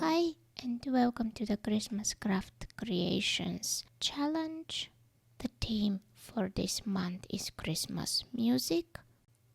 Hi and welcome to the Christmas Craft Creations Challenge. The theme for this month is Christmas music,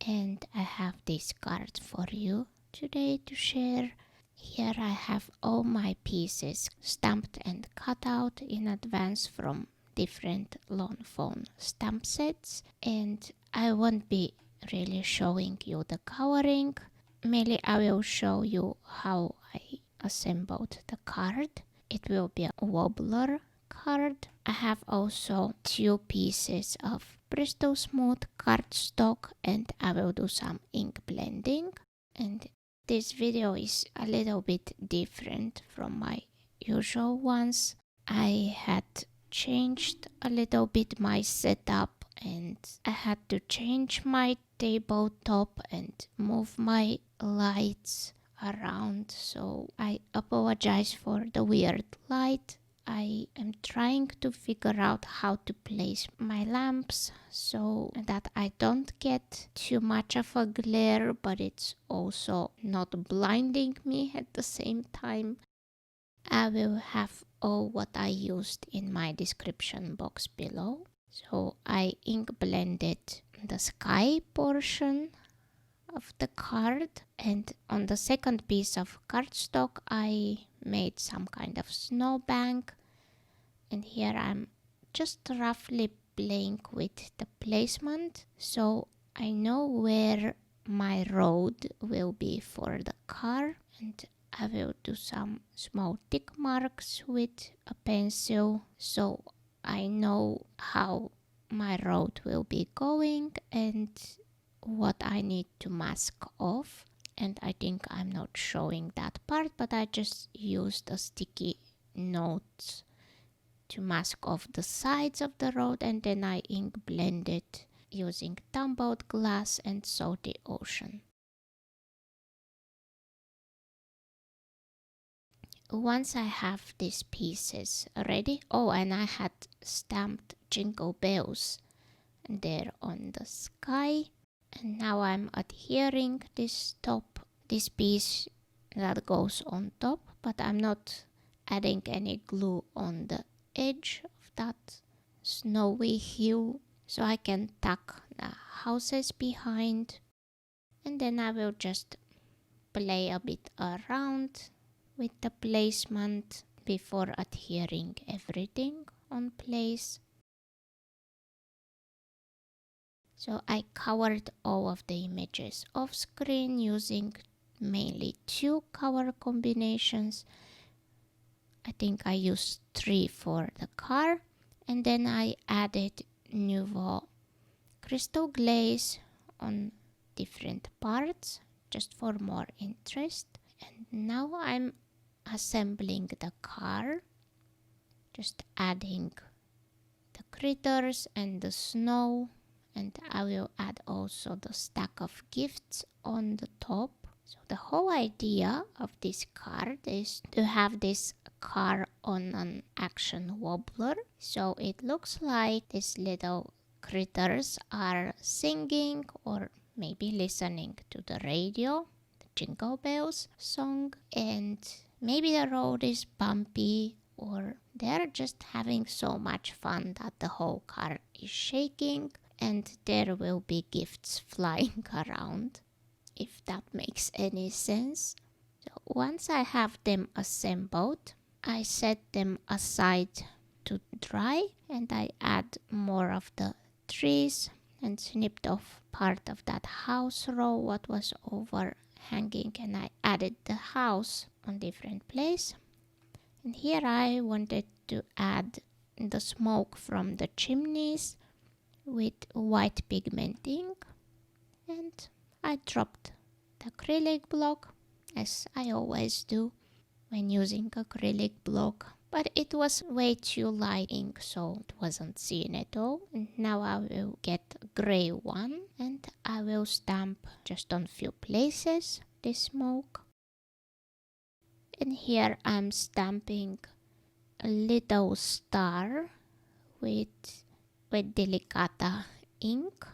and I have these cards for you today to share. Here I have all my pieces stamped and cut out in advance from different lawn fawn stamp sets, and I won't be really showing you the coloring. Mainly I will show you how I assembled the card. It will be a Wobbler card. I have also 2 pieces of Bristol Smooth cardstock and I will do some ink blending. And this video is a little bit different from my usual ones. I had changed a little bit my setup and I had to change my tabletop and move my lights around, so I apologize for the weird light. I am trying to figure out how to place my lamps so that I don't get too much of a glare, but it's also not blinding me at the same time. I will have all what I used in my description box below. So I ink blended the sky portion of the card, and on the second piece of cardstock I made some kind of snowbank, and here I'm just roughly playing with the placement so I know where my road will be for the car, and I will do some small tick marks with a pencil so I know how my road will be going and what I need to mask off. And I think I'm not showing that part, but I just used a sticky note to mask off the sides of the road, and then I ink blended using tumbled glass and salty ocean. Once I have these pieces ready, and I had stamped jingle bells there on the sky. And now I'm adhering this piece that goes on top, but I'm not adding any glue on the edge of that snowy hue, so I can tuck the houses behind. And then I will just play a bit around with the placement before adhering everything on place. So I covered all of the images off screen using mainly 2 color combinations. I think I used 3 for the car, and then I added nuvo crystal glaze on different parts just for more interest. And now I'm assembling the car, just adding the critters and the snow, and I will add also the stack of gifts on the top. So the whole idea of this card is to have this car on an action wobbler, so it looks like these little critters are singing or maybe listening to the radio, the Jingle Bells song, and maybe the road is bumpy or they're just having so much fun that the whole car is shaking, and there will be gifts flying around, if that makes any sense. So once I have them assembled, I set them aside to dry, and I add more of the trees and snipped off part of that house row what was overhanging, and I added the house on different place. And here I wanted to add the smoke from the chimneys with white pigmenting, and I dropped the acrylic block as I always do when using acrylic block, but it was way too light ink so it wasn't seen at all. And now I will get a gray one and I will stamp just on few places this smoke. And here I'm stamping a little star with Delicata ink,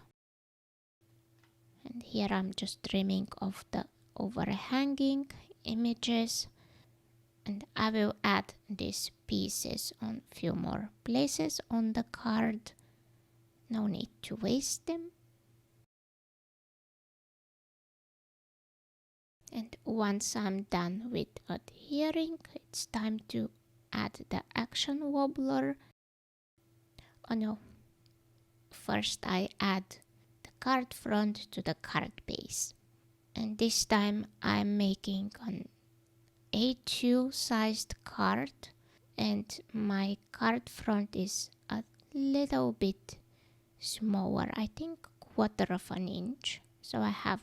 and here I'm just trimming off the overhanging images, And I will add these pieces on few more places on the card. No need to waste them. And once I'm done with adhering, it's time to add the action wobbler. Oh no, first I add the card front to the card base. And this time I'm making an A2 sized card, and my card front is a little bit smaller, I think 1/4 of an inch. So I have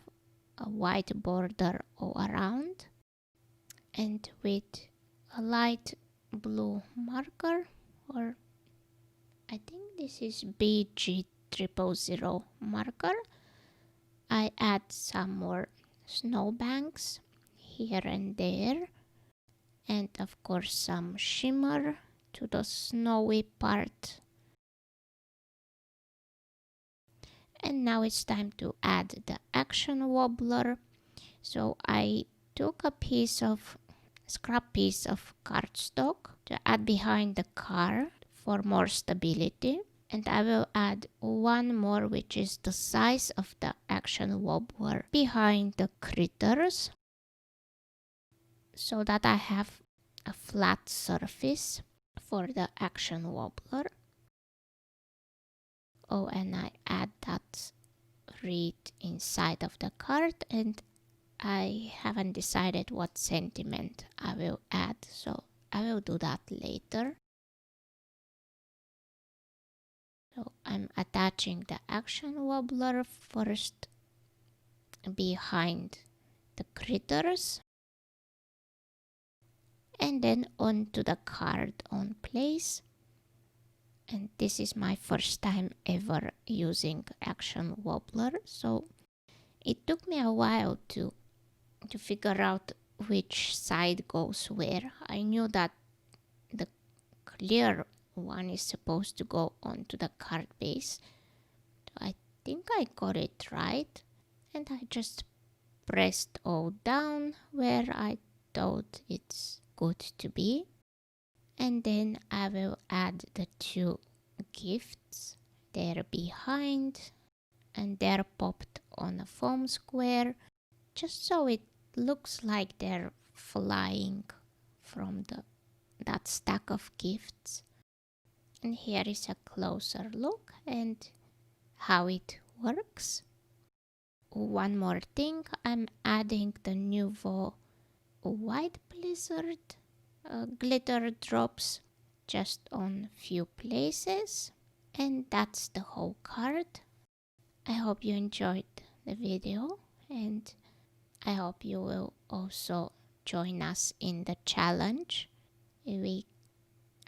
a white border all around, and with a light blue marker, or I think this is BG000 marker, I add some more snowbanks here and there, and of course some shimmer to the snowy part. And now it's time to add the action wobbler. So I took a scrap piece of cardstock to add behind the car for more stability. And I will add one more, which is the size of the action wobbler behind the critters, so that I have a flat surface for the action wobbler. Oh, and I add that reed inside of the card, and I haven't decided what sentiment I will add, so I will do that later. So I'm attaching the action wobbler first behind the critters, and then onto the card on place. And this is my first time ever using action wobbler, so it took me a while to figure out which side goes where. I knew that the clear one is supposed to go onto the card base. I think I got it right, and I just pressed all down where I thought it's good to be. And then I will add the two gifts. They're behind, and they're popped on a foam square, just so it looks like they're flying from that stack of gifts. And here is a closer look and how it works. One more thing, I'm adding the nuvo white blizzard glitter drops just on few places, and that's the whole card. I hope you enjoyed the video, and I hope you will also join us in the challenge. We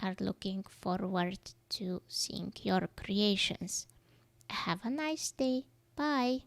are looking forward to seeing your creations. Have a nice day. Bye.